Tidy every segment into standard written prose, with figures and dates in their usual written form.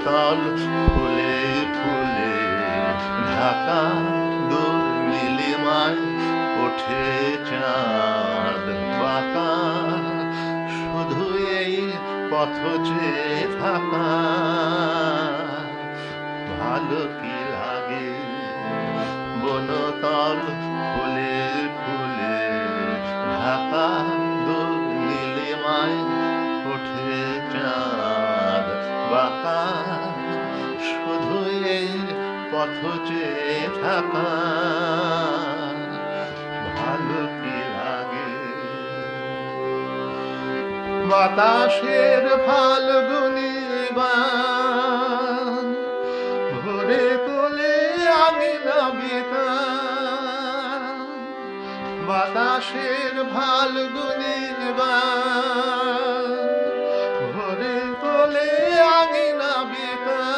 বনতল ফুলে ফুলে ঢাকা, দূর নীলিমায় ওঠে চাঁদ বাঁকা, শুধু এই পথ চেয়ে থাকা ভালো কি লাগে। বনতল ফুলে ফুলে ঢাকা, দূর নীলিমায় ওঠে চাঁদ বাঁকা, শুধু এই পথ চেয়ে থাকা ভালো কি লাগে। বাতাসের ফাল্গুনি বান ভরে তোলে আঙিনা বিতান, বাতাসের ফাল্গুনি বান ভরে তোলে আঙিনা বিতান,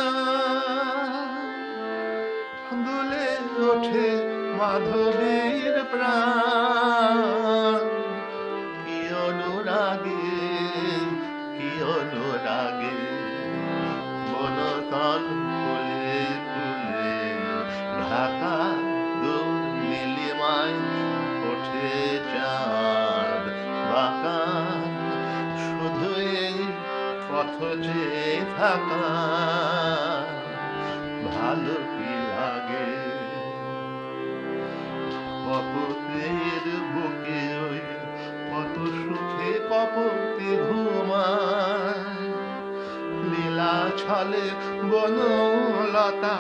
দুলে ওঠে মাধবীর প্রাণ, কি অনুরাগে কি অনুরাগে। বনতল ফুলে ফুলে ঢাকা, দূর নীলিমায় ওঠে চাঁদ বাঁকা, শুধু এই পথ চেয়ে থাকা ভালো কি লাগে। কপতের বুকে ওই কত সুখে কপতে ঘুমায়, লীলা ছলে বনলতা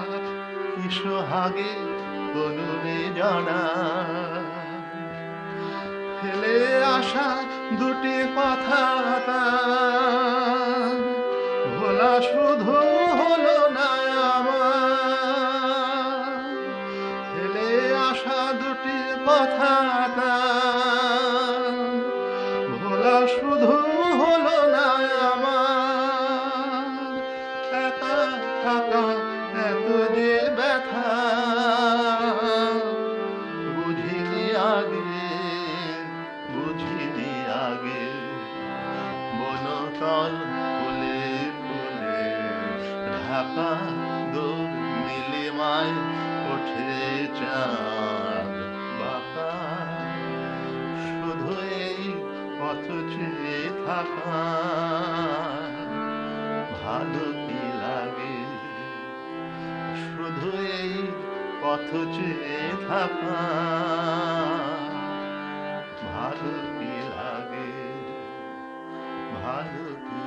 কি সোহাগে তনুরে জড়ায়, ফেলে আসা দুটি কথা তার ভোলা শুধু হলো না আমার, ফেলে আসা দুটি কথা তার ভোলা শুধু হলো না আমার। একা থাকা এত যে ব্যথা বুঝিনি আগে বুঝিনি আগে। বনতল ফুলে ফুলে ঢাকা, দূর নীলিমায় ওঠে চাঁদ বাঁকা, শুধু এই পথ চেয়ে থাকা ভালো কি লাগে। শুধু এই পথ চেয়ে থাকা ভালো কি লাগে, ভালো কি